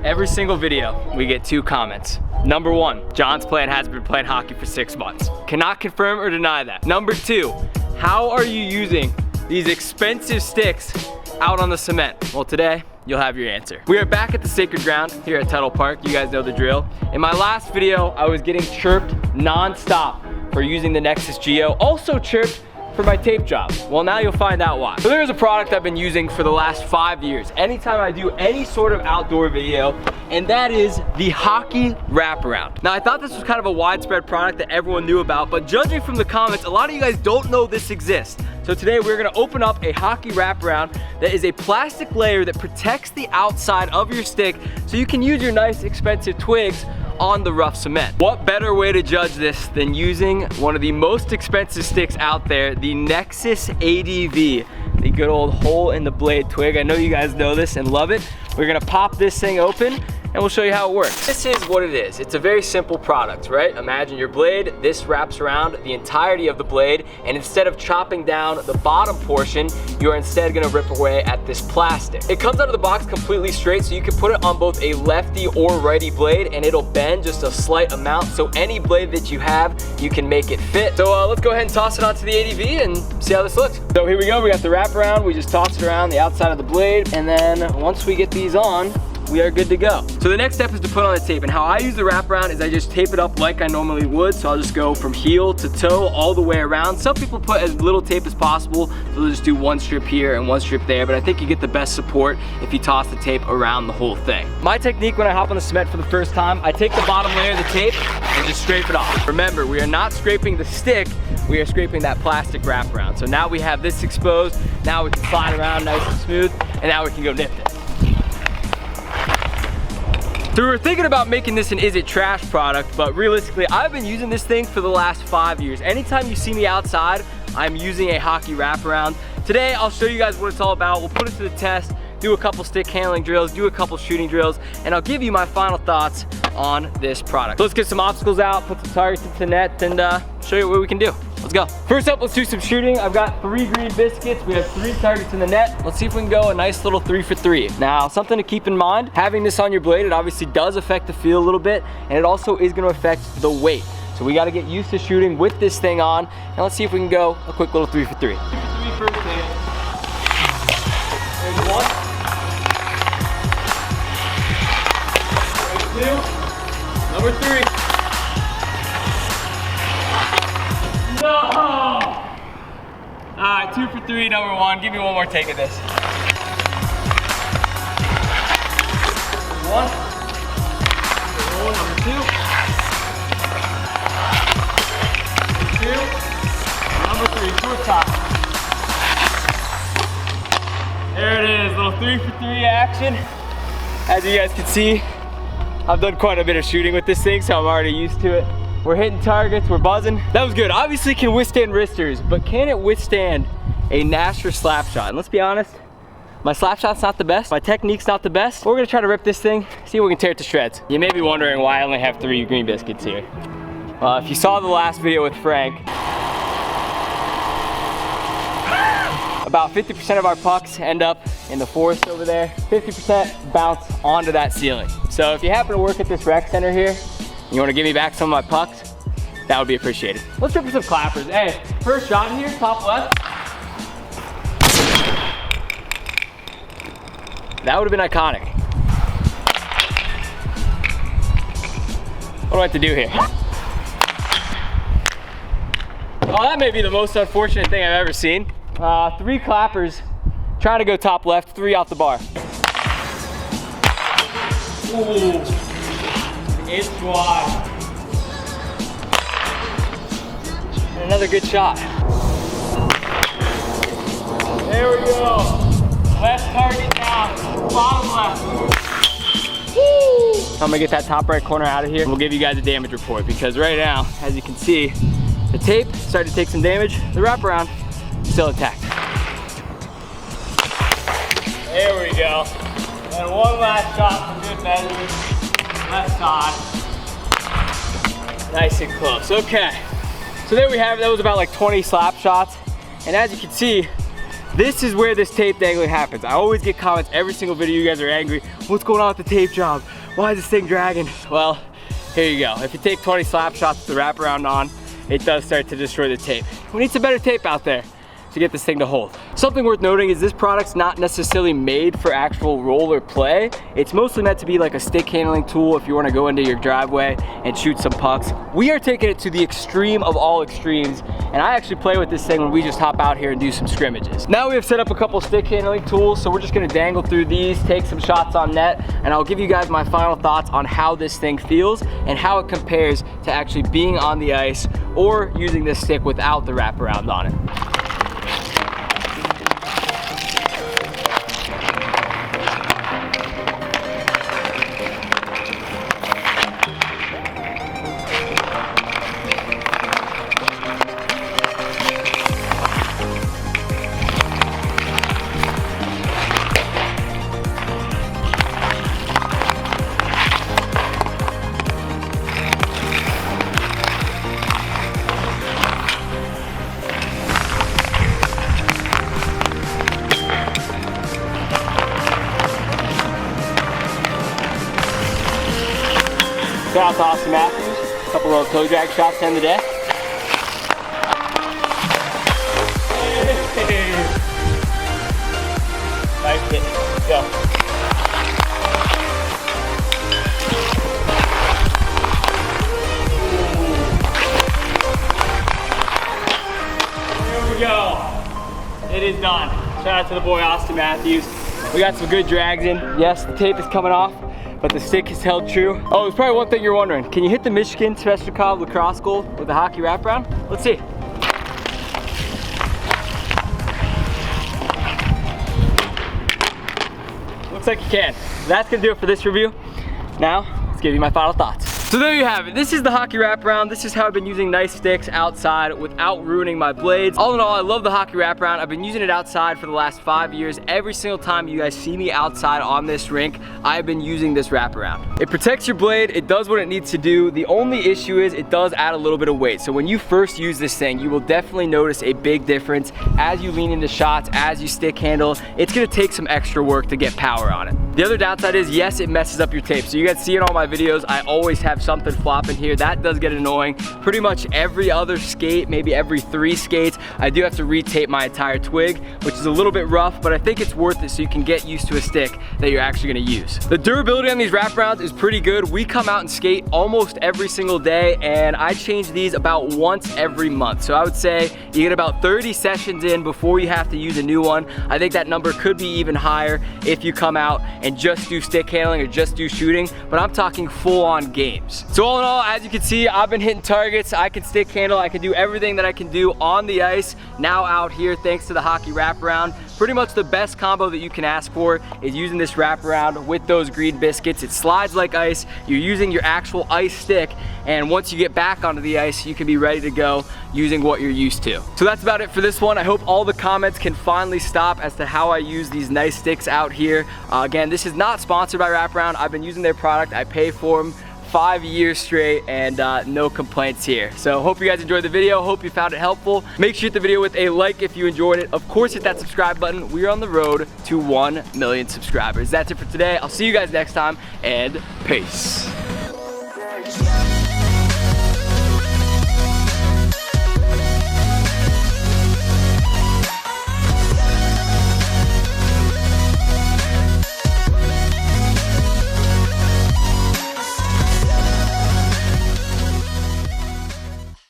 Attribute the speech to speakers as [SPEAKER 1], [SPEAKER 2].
[SPEAKER 1] Every single video, we get 2 comments. Number 1, John's plan has been playing hockey for 6 months. Cannot confirm or deny that. Number 2, how are you using these expensive sticks out on the cement? Well, today, you'll have your answer. We are back at the Sacred Ground here at Tuttle Park. You guys know the drill. In my last video, I was getting chirped non-stop for using the Nexus Geo. Also chirped for my tape job. Well, now you'll find out why. So there's a product I've been using for the last 5 years, anytime I do any sort of outdoor video, and that is the Hockey Wraparound. Now, I thought this was kind of a widespread product that everyone knew about, but judging from the comments, a lot of you guys don't know this exists. So today we're gonna open up a Hockey Wraparound that is a plastic layer that protects the outside of your stick so you can use your nice expensive twigs on the rough cement. What better way to judge this than using one of the most expensive sticks out there, the Nexus ADV, the good old hole in the blade twig. I know you guys know this and love it. We're gonna pop this thing open and we'll show you how it works. This is what it is. It's a very simple product, right? Imagine your blade, this wraps around the entirety of the blade, and instead of chopping down the bottom portion, you're instead gonna rip away at this plastic. It comes out of the box completely straight, so you can put it on both a lefty or righty blade, and it'll bend just a slight amount, so any blade that you have, you can make it fit. So let's go ahead and toss it onto the ADV and see how this looks. So here we go, we got the wraparound. We just toss it around the outside of the blade, and then once we get these on, we are good to go. So the next step is to put on the tape, and how I use the wraparound is I just tape it up like I normally would. So I'll just go from heel to toe all the way around. Some people put as little tape as possible, so they'll just do 1 strip here and 1 strip there, but I think you get the best support if you toss the tape around the whole thing. My technique when I hop on the cement for the first time, I take the bottom layer of the tape and just scrape it off. Remember, we are not scraping the stick, we are scraping that plastic wraparound. So now we have this exposed, now we can slide around nice and smooth, and now we can go nip it. So we were thinking about making this an Is It Trash product, but realistically, I've been using this thing for the last 5 years. Anytime you see me outside, I'm using a Hockey Wraparound. Today, I'll show you guys what it's all about. We'll put it to the test, do a couple stick handling drills, do a couple shooting drills, and I'll give you my final thoughts on this product. So let's get some obstacles out, put some targets into the net, and show you what we can do. Let's go. First up, let's do some shooting. I've got 3 green biscuits. We have 3 targets in the net. Let's see if we can go a nice little 3 for 3. Now, something to keep in mind, having this on your blade, it obviously does affect the feel a little bit, and it also is gonna affect the weight. So we gotta get used to shooting with this thing on, and let's see if we can go a quick little 3 for 3. 3 for 3 first hit. There's 1. There's 2. Number 3. No! All right, 2 for 3, number 1. Give me 1 more take of this. 1. Number 2. 2. Number 3, short top. There it is, little 3 for 3 action. As you guys can see, I've done quite a bit of shooting with this thing, so I'm already used to it. We're hitting targets, we're buzzing. That was good. Obviously can withstand wristers, but can it withstand a Nasher slap shot? And let's be honest, my slap shot's not the best, my technique's not the best. We're gonna try to rip this thing, see if we can tear it to shreds. You may be wondering why I only have 3 green biscuits here. If you saw the last video with Frank, about 50% of our pucks end up in the forest over there. 50% bounce onto that ceiling. So if you happen to work at this rec center here, you wanna give me back some of my pucks, that would be appreciated. Let's rip some clappers. Hey, first shot here, top left. That would have been iconic. What do I have to do here? Oh, that may be the most unfortunate thing I've ever seen. 3 clappers, trying to go top left, 3 off the bar. Ooh. It's wide. And another good shot. There we go. Left target down, bottom left. Woo! I'm gonna get that top right corner out of here. We'll give you guys a damage report because right now, as you can see, the tape started to take some damage. The wraparound still intact. There we go. And 1 last shot for good measure. Left side. Nice and close. Okay. So there we have it. That was about like 20 slap shots. And as you can see, This is where this tape dangling happens. I always get comments every single video, you guys are angry. What's going on with the tape job? Why is this thing dragging? Well, here you go. If you take 20 slap shots with the wraparound on, it does start to destroy the tape. We need some better tape out there to get this thing to hold. Something worth noting is this product's not necessarily made for actual roller play. It's mostly meant to be like a stick handling tool if you want to go into your driveway and shoot some pucks. We are taking it to the extreme of all extremes, and I actually play with this thing when we just hop out here and do some scrimmages. Now we have set up a couple stick handling tools, so we're just gonna dangle through these, take some shots on net, and I'll give you guys my final thoughts on how this thing feels and how it compares to actually being on the ice or using this stick without the wraparound on it. Shout out to Austin Matthews, a couple of toe drag shots to end the day. Nice hit, go. Here we go. It is done. Shout out to the boy Austin Matthews. We got some good drags in. Yes, the tape is coming off, but the stick is held true. Oh, there's probably one thing you're wondering. Can you hit the Michigan Sveshnikov lacrosse goal with a hockey wraparound? Let's see. Looks like you can. That's gonna do it for this review. Now, let's give you my final thoughts. So there you have it. This is the hockey wraparound. This is how I've been using nice sticks outside without ruining my blades. All in all, I love the hockey wraparound. I've been using it outside for the last 5 years. Every single time you guys see me outside on this rink, I've been using this wraparound. It protects your blade. It does what it needs to do. The only issue is it does add a little bit of weight. So when you first use this thing, you will definitely notice a big difference as you lean into shots, as you stick handle. It's gonna take some extra work to get power on it. The other downside is, yes, it messes up your tape. So you guys see in all my videos, I always have something flopping here. That does get annoying. Pretty much every other skate, maybe every 3 skates, I do have to retape my entire twig, which is a little bit rough, but I think it's worth it so you can get used to a stick that you're actually gonna use. The durability on these wraparounds is pretty good. We come out and skate almost every single day, and I change these about once every month. So I would say you get about 30 sessions in before you have to use a new one. I think that number could be even higher if you come out and just do stick handling or just do shooting, but I'm talking full-on games. So all in all, as you can see, I've been hitting targets. I can stick handle. I can do everything that I can do on the ice now out here thanks to the hockey wraparound. Pretty much the best combo that you can ask for is using this wraparound with those green biscuits. It slides like ice. You're using your actual ice stick, and once you get back onto the ice, you can be ready to go using what you're used to. So that's about it for this one. I hope all the comments can finally stop as to how I use these nice sticks out here. Again, this is not sponsored by Wraparound. I've been using their product. I pay for them 5 years straight, and no complaints here. So hope you guys enjoyed the video. Hope you found it helpful. Make sure you hit the video with a like if you enjoyed it. Of course, hit that subscribe button. We're on the road to 1 million subscribers. That's it for today. I'll see you guys next time, and peace.